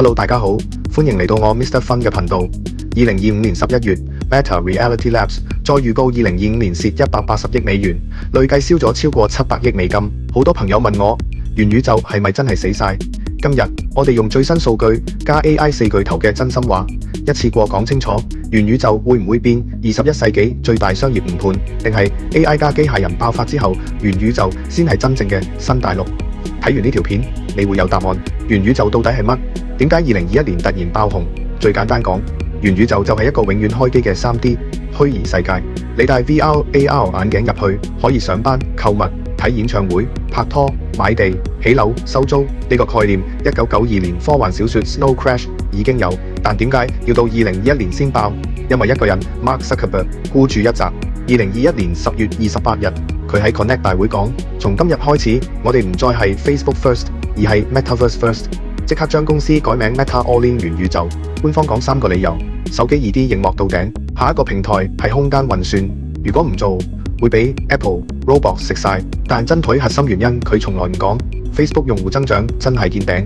Hello， 大家好，歡迎嚟到我 Mr. Fun 嘅頻道。2025年11月 ，Meta Reality Labs 再預告2025年蝕180億美元，累計燒咗超過700億美金。好多朋友問我，元宇宙係咪真係死晒？今日我哋用最新數據加 AI 四巨頭嘅真心話，一次過講清楚元宇宙會唔會變21世紀最大商業誤判，定係 AI 加機械人爆發之後，元宇宙先係真正嘅新大陸？睇完呢條片，你會有答案。元宇宙到底係乜？點解2021年突然爆紅？最簡單講，元宇宙就係一個永遠開機嘅 3D 虛擬世界。你戴 VR、AR 眼鏡入去，可以上班、購物、睇演唱會、拍拖、買地、起樓、收租。呢個概念1992年科幻小說 Snow Crash 已經有，但點解要到2021年先爆？因為一個人 Mark Zuckerberg 孤注一擲。2021年10月28日，佢喺 Connect 大會講：從今日開始，我哋唔再係 Facebook First， 而係 Metaverse First。即刻將公司改名 Meta All In 元宇宙。官方講3個理由：手機2D 螢幕到頂，下一個平台係空間運算，如果唔做會俾 Apple、Roblox 食晒。但真腿核心原因佢從來唔講。Facebook 用戶增長真係見頂。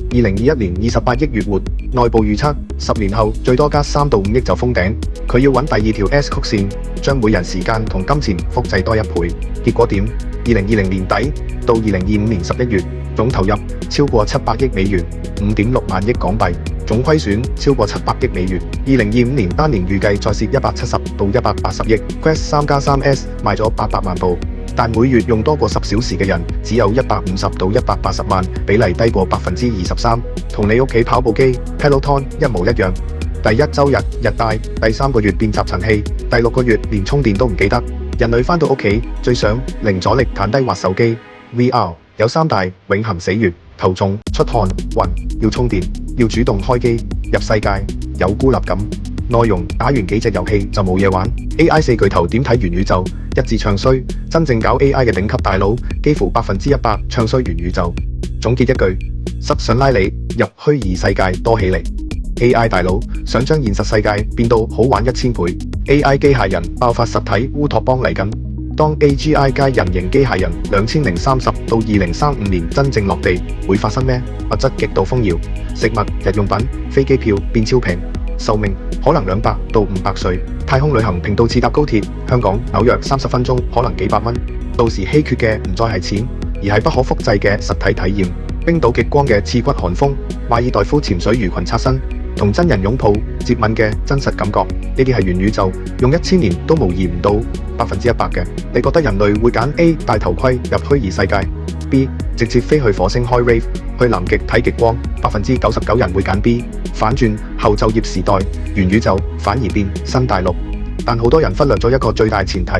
2021年28億月活，內部預測10年後最多加3到5億就封頂。佢要揾第二條 S 曲線，將每人時間同金錢複製多1倍。結果點？2020年底到2025年11月，總投入超過700億美元，5.6萬億港幣，總虧損超過700億美元。2025年單年預計再蝕170到180億。Quest 3+3S 賣咗800萬部，但每月用多過10小時嘅人只有150到180萬，比例低過23%，同你屋企跑步機 Peloton 一模一樣。第1週日大，第3個月變集塵器，第6個月連充電都唔記得。人類返到屋企最想零阻力攤低滑手機。VR 有3大永恆死穴：頭重、出汗、暈。要充電，要主動開機。入世界有孤立感。內容打完幾隻遊戲就冇嘢玩。AI 四巨頭點睇元宇宙？一致唱衰。真正搞 AI 嘅頂級大佬幾乎100%唱衰元宇宙。總結一句：實想拉你入虛擬世界多起嚟。AI 大佬想將現實世界變到好玩1000倍。AI 機械人爆發實體烏托邦嚟緊。當 AGI 加人形機械人2030到2035年真正落地，會發生咩？物質極度豐饒，食物、日用品、飛機票變超平，壽命可能200到500歲。太空旅行平到似搭高鐵，香港、紐約30分鐘可能幾百蚊。到時稀缺嘅唔再係錢，而係不可複製嘅實體體驗。冰島極光嘅刺骨寒風，馬爾代夫潛水魚群刷新，同真人擁抱接吻嘅真實感覺，呢啲係元宇宙用1000年都模擬唔到100%嘅。你覺得人類會揀 A 戴頭盔入虛擬世界， B 直接飛去火星開 rave， 去南極睇極光？99%人會揀 B。反轉後就業時代，元宇宙反而變新大陸。但好多人忽略咗一個最大前提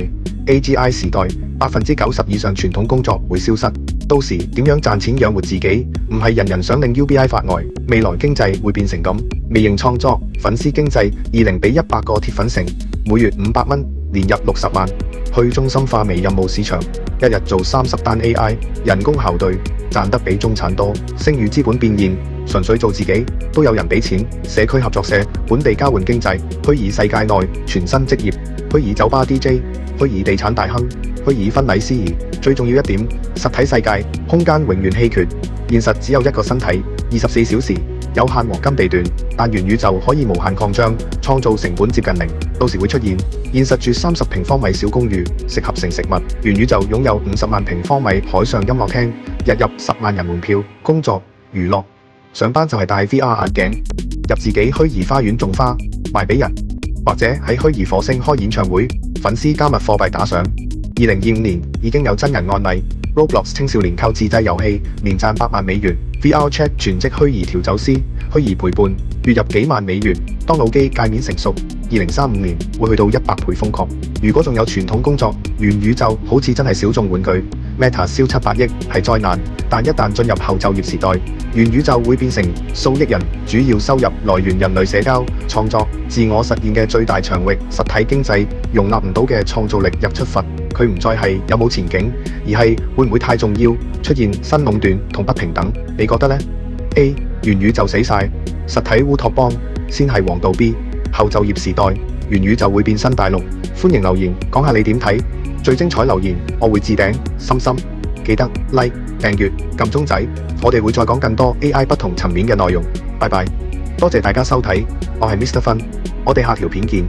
：AGI 時代90%以上傳統工作會消失。到時點樣賺錢養活自己？唔係人人想領 UBI 發呆。未來經濟會變成咁：微型創作、粉絲經濟，20:100個鐵粉城，每月500蚊，年入60萬。去中心化微任務市場，一日做30單 AI， 人工校對，賺得比中產多。聲譽資本變現，純粹做自己都有人俾錢。社區合作社，本地交換經濟，虛擬世界內全新職業，虛擬酒吧 DJ， 虛擬地產大亨，虛擬婚禮司儀。最重要一點，實體世界空間永遠稀缺，現實只有一個身體，24小時，有限黃金地段。但元宇宙可以無限擴張，創造成本接近0。到時會出現現實住30平方米小公寓，適合成食物。元宇宙擁有50萬平方米海上音樂廳，日入10萬人門票。工作、娛樂、上班就係戴 VR 眼鏡，入自己虛擬花園種花，賣俾人，或者喺虛擬火星開演唱會，粉絲加密貨幣打賞。2025年已經有真人案例 ，Roblox 青少年靠自製遊戲年賺8萬美元 ，VR Chat 全職虛擬調酒師，虛擬陪伴，月入幾萬美元。當腦機界面成熟，2035年會去到100倍瘋狂。如果仲有傳統工作，元宇宙好似真係小眾玩具。Meta 燒700億係災難，但一旦進入後就業時代，元宇宙會變成數億人主要收入來源，人類社交、創作、自我實現嘅最大場域。實體經濟容納唔到嘅創造力入出乏，佢唔再係有冇前景，而係會唔會太重要，出現新壟斷同不平等。你覺得呢？ A 元宇宙死晒，實體烏托邦先係王道。 B 後就業時代，元宇宙會變新大陸。歡迎留言講下你點睇，最精彩留言我會置頂。心心記得 like、訂閱、撳鐘仔，我哋會再講更多 AI 不同層面嘅內容。拜拜，多謝大家收睇，我係 Mr. 芬，我哋下條片見。